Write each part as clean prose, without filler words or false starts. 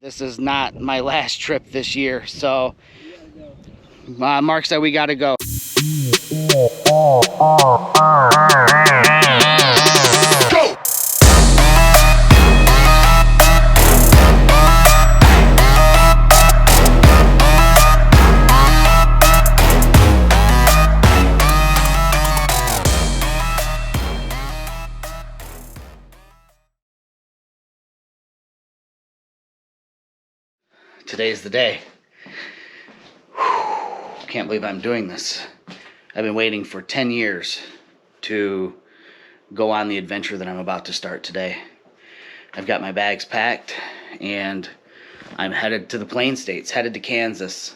This is not my last trip this year, so Mark said we gotta go. Go! Today's the day. Whew, can't believe I'm doing this. I've been waiting for 10 years to go on the adventure that I'm about to start today. I've got my bags packed and I'm headed to the Plain States, headed to Kansas.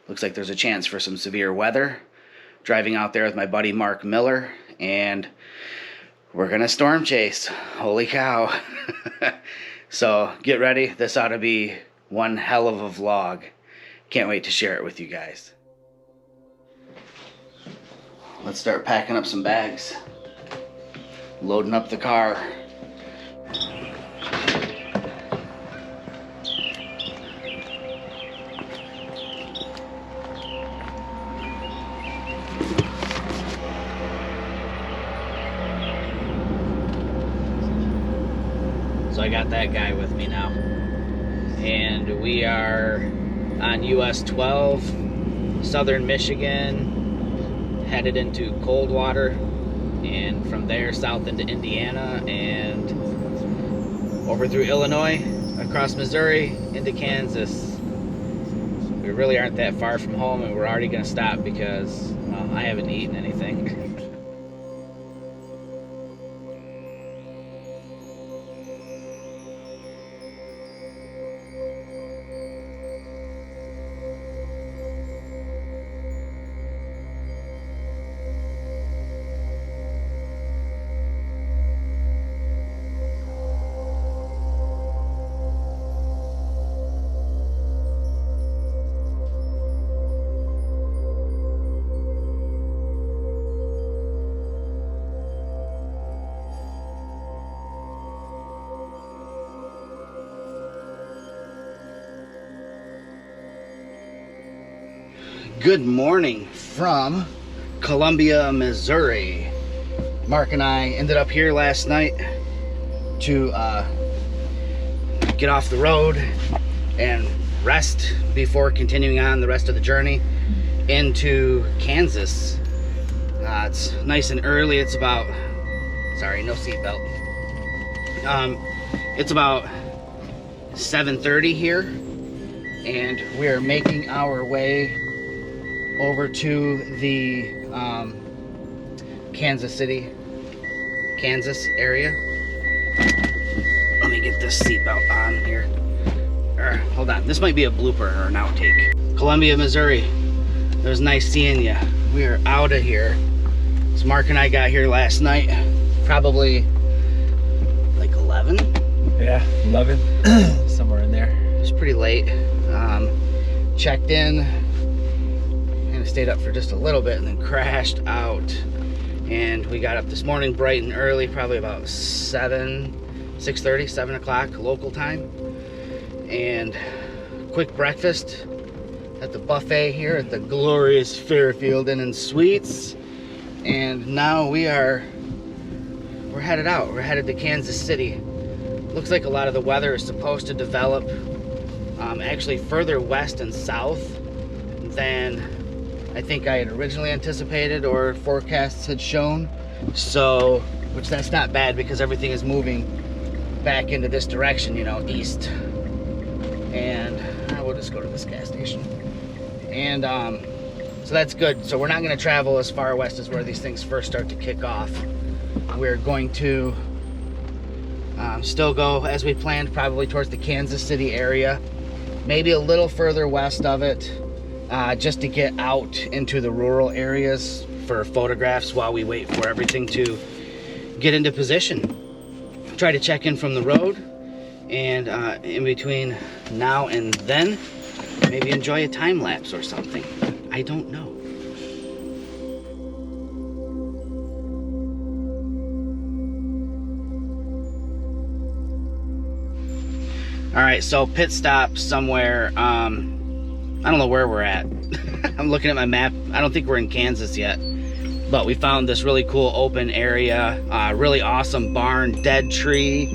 Looks like there's a chance for some severe weather. Driving out there with my buddy Mark Miller, and we're gonna storm chase. Holy cow. So get ready. This ought to be one hell of a vlog. Can't wait to share it with you guys. Let's start packing up some bags. Loading up the car. So I got that guy with me now. And we are on US 12, southern Michigan, headed into Coldwater, and from there south into Indiana and over through Illinois, across Missouri, into Kansas. We really aren't that far from home, and we're already going to stop because, well, I haven't eaten anything. Good morning from Columbia, Missouri. Mark and I ended up here last night to get off the road and rest before continuing on the rest of the journey into Kansas. It's nice and early. It's about, sorry, no seatbelt. It's about 7:30 here, and we're making our way over to the Kansas City, Kansas area. Let me get this seatbelt on here. Hold on, this might be a blooper or an outtake. Columbia, Missouri. It was nice seeing you. We are out of here. So Mark and I got here last night, probably like 11. Yeah, 11, somewhere in there. It was pretty late. Checked in. Stayed up for just a little bit and then crashed out, and we got up this morning bright and early, probably about 6:30, 7 o'clock local time, and quick breakfast at the buffet here at the glorious Fairfield Inn and Suites, and now we're headed out. We're headed to Kansas City. Looks like a lot of the weather is supposed to develop actually further west and south than I think I had originally anticipated or forecasts had shown. So, which that's not bad because everything is moving back into this direction, you know, east. And we'll just go to this gas station. And so that's good. So we're not going to travel as far west as where these things first start to kick off. We're going to still go as we planned, probably towards the Kansas City area, maybe a little further west of it. Just to get out into the rural areas for photographs while we wait for everything to get into position. Try to check in from the road, and in between now and then, maybe enjoy a time lapse or something. I don't know. All right, so pit stop somewhere. I don't know where we're at. I'm looking at my map. I don't think we're in Kansas yet, but we found this really cool open area, really awesome barn, dead tree,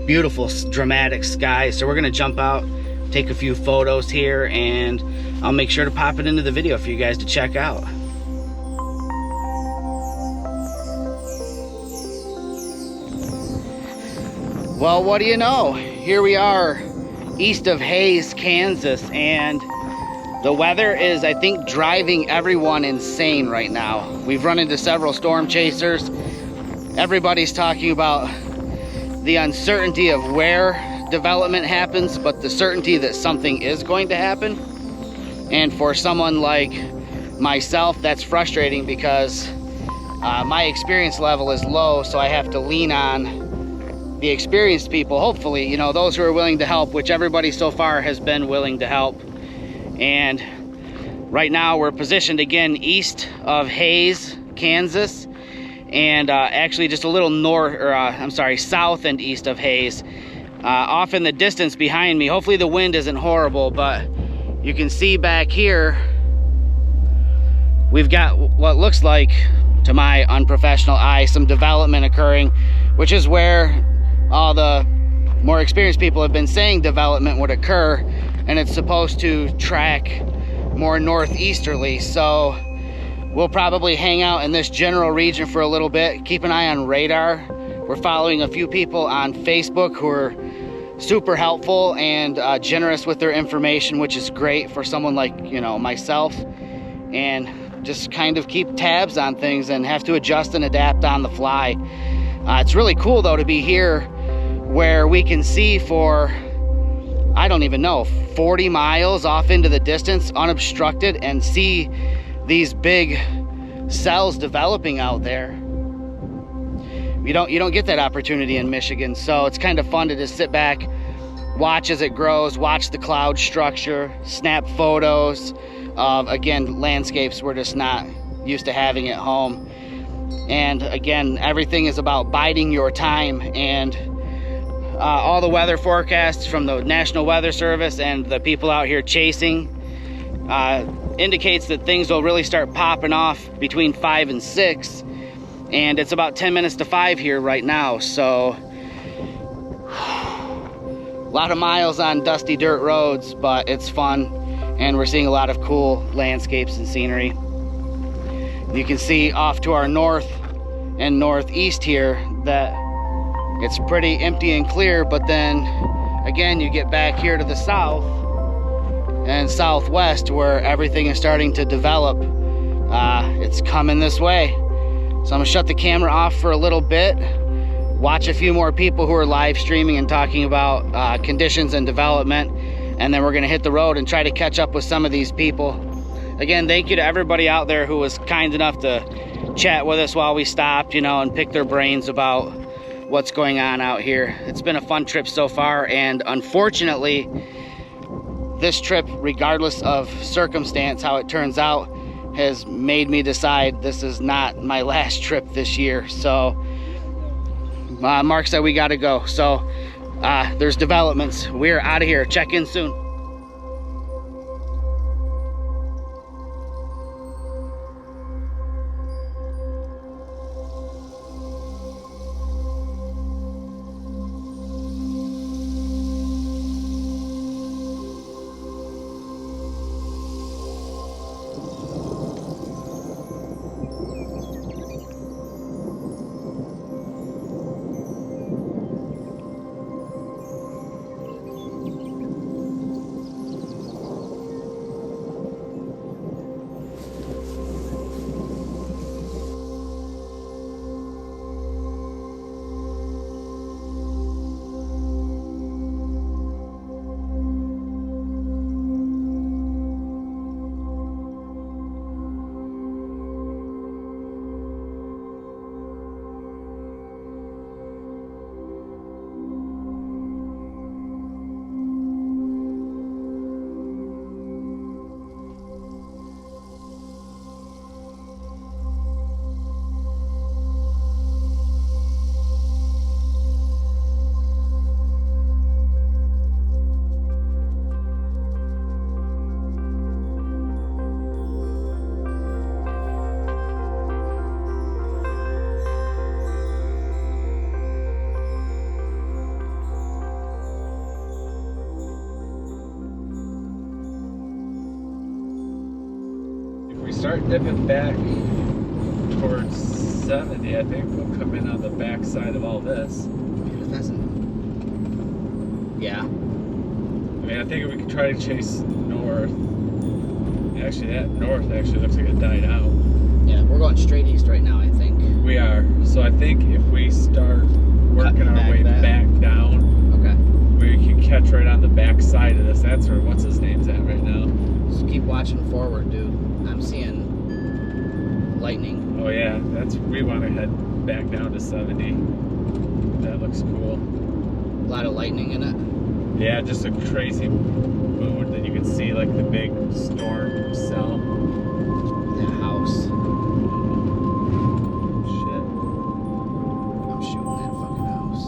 beautiful dramatic sky. So we're gonna jump out, take a few photos here, and I'll make sure to pop it into the video for you guys to check out. Well, what do you know? Here we are east of Hays, Kansas, and the weather is, I think, driving everyone insane right now. We've run into several storm chasers. Everybody's talking about the uncertainty of where development happens, but the certainty that something is going to happen. And for someone like myself, that's frustrating because my experience level is low, so I have to lean on the experienced people, hopefully, you know, those who are willing to help, which everybody so far has been willing to help. And right now we're positioned again east of Hays, Kansas, and actually just a little south and east of Hays. Off in the distance behind me, hopefully the wind isn't horrible, but you can see back here, we've got what looks like, to my unprofessional eye, some development occurring, which is where all the more experienced people have been saying development would occur, and it's supposed to track more northeasterly. So we'll probably hang out in this general region for a little bit, keep an eye on radar. We're following a few people on Facebook who are super helpful and generous with their information, which is great for someone like, you know, myself, and just kind of keep tabs on things and have to adjust and adapt on the fly. It's really cool though to be here where we can see for, I don't even know, 40 miles off into the distance unobstructed and see these big cells developing out there. You don't get that opportunity in Michigan, so it's kind of fun to just sit back, watch as it grows, watch the cloud structure, snap photos of, again, landscapes we're just not used to having at home. And again, everything is about biding your time, and all the weather forecasts from the National Weather Service and the people out here chasing indicates that things will really start popping off between 5 and 6, and it's about 10 minutes to 5 here right now. So a lot of miles on dusty dirt roads, but it's fun, and we're seeing a lot of cool landscapes and scenery. You can see off to our north and northeast here that it's pretty empty and clear, but then again you get back here to the south and southwest where everything is starting to develop. It's coming this way. So I'm gonna shut the camera off for a little bit, watch a few more people who are live streaming and talking about conditions and development, and then we're gonna hit the road and try to catch up with some of these people. Again, thank you to everybody out there who was kind enough to chat with us while we stopped, you know, and pick their brains about what's going on out here. It's been a fun trip so far, and unfortunately, this trip, regardless of circumstance, how it turns out, has made me decide this is not my last trip this year. So Mark said we gotta go. So there's developments. We're out of here. Check in soon. start dipping back towards 70, I think we'll come in on the back side of all this. It doesn't. Yeah. I mean, I think we could try to chase north. Actually, that north actually looks like it died out. Yeah, we're going straight east right now, I think. We are. So I think if we start working our way back down, Okay. we can catch right on the back side of this. That's where what's his name's at right now. Just keep watching forward, dude. I'm seeing lightning. Oh yeah, we want to head back down to 70. That looks cool. A lot of lightning in it. Yeah, just a crazy mood that you can see like the big storm cell. That house. Shit. I'm shooting that fucking house.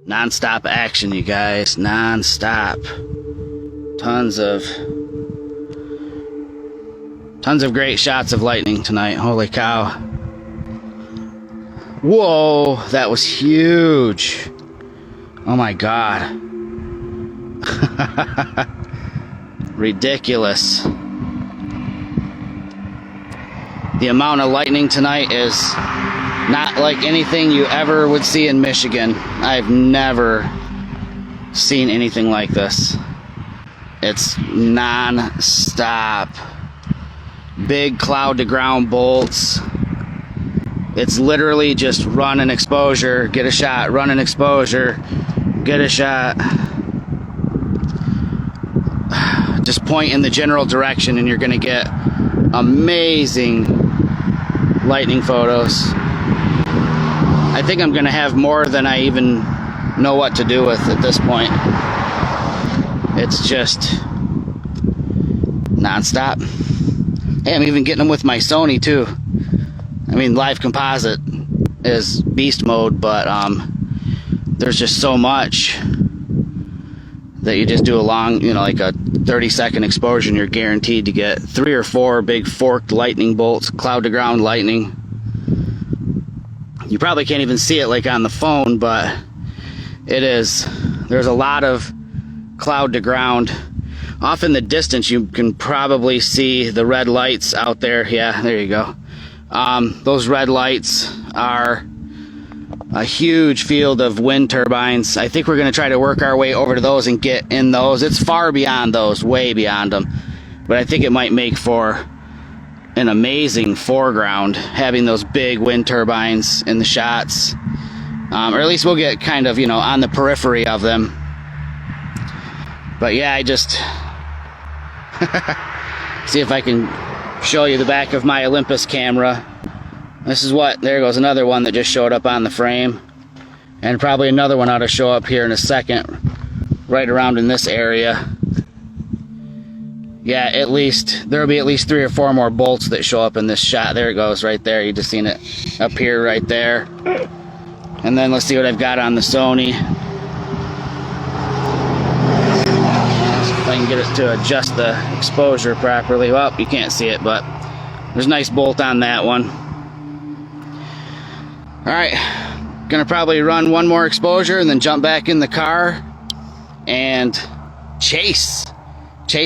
Non-stop action, you guys. Non-stop. Tons of great shots of lightning tonight. Holy cow. Whoa, that was huge. Oh my God. Ridiculous. The amount of lightning tonight is not like anything you ever would see in Michigan. I've never seen anything like this. It's non-stop. Big cloud to ground bolts. It's literally just run an exposure, get a shot, run an exposure, get a shot. Just point in the general direction and you're gonna get amazing lightning photos. I think I'm gonna have more than I even know what to do with at this point. It's just non-stop. Hey, I'm even getting them with my Sony too. I mean, live composite is beast mode, but there's just so much that you just do a long, like a 30-second exposure, and you're guaranteed to get 3 or 4 big forked lightning bolts, cloud to ground lightning. You probably can't even see it like on the phone, but there's a lot of cloud to ground. Off in the distance, you can probably see the red lights out there. Yeah, there you go. Those red lights are a huge field of wind turbines. I think we're going to try to work our way over to those and get in those. It's far beyond those, way beyond them. But I think it might make for an amazing foreground, having those big wind turbines in the shots. Or at least we'll get kind of, on the periphery of them. But yeah, I just see if I can show you the back of my Olympus camera. This is there goes another one that just showed up on the frame. And probably another one ought to show up here in a second, right around in this area. Yeah, there'll be at least 3 or 4 more bolts that show up in this shot. There it goes, right there. You just seen it up here, right there. And then let's see what I've got on the Sony. If I can get it to adjust the exposure properly. Well, you can't see it, but there's a nice bolt on that one. Alright, gonna probably run one more exposure and then jump back in the car and chase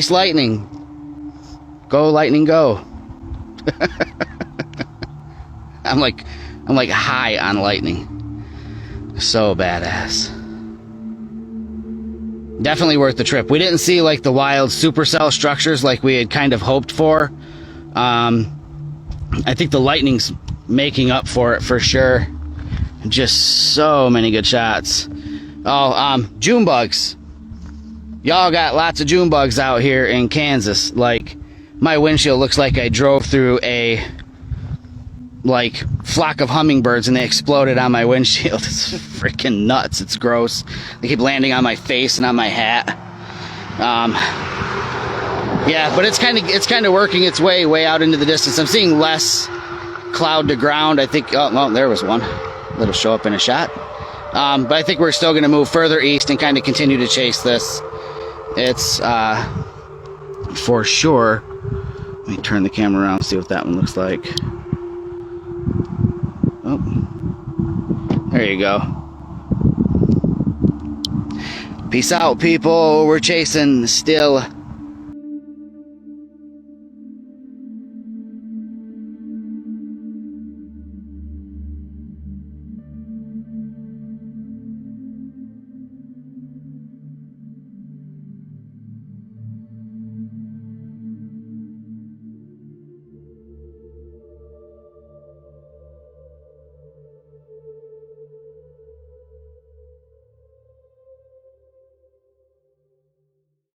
lightning. Go lightning, go. I'm like high on lightning. So badass. Definitely worth the trip. We didn't see like the wild supercell structures like we had kind of hoped for. I think the lightning's making up for it for sure. Just so many good shots. Oh, June bugs. Y'all got lots of June bugs out here in Kansas. Like, my windshield looks like I drove through a flock of hummingbirds and they exploded on my windshield. It's freaking nuts. It's gross. They keep landing on my face and on my hat. Yeah, but it's kind of working its way out into the distance. I'm seeing less cloud to ground. I think, oh, well, there was one that'll show up in a shot. But I think we're still going to move further east and kind of continue to chase this. It's for sure. Let me turn the camera around and see what that one looks like. Oh, there you go. Peace out, people. We're chasing still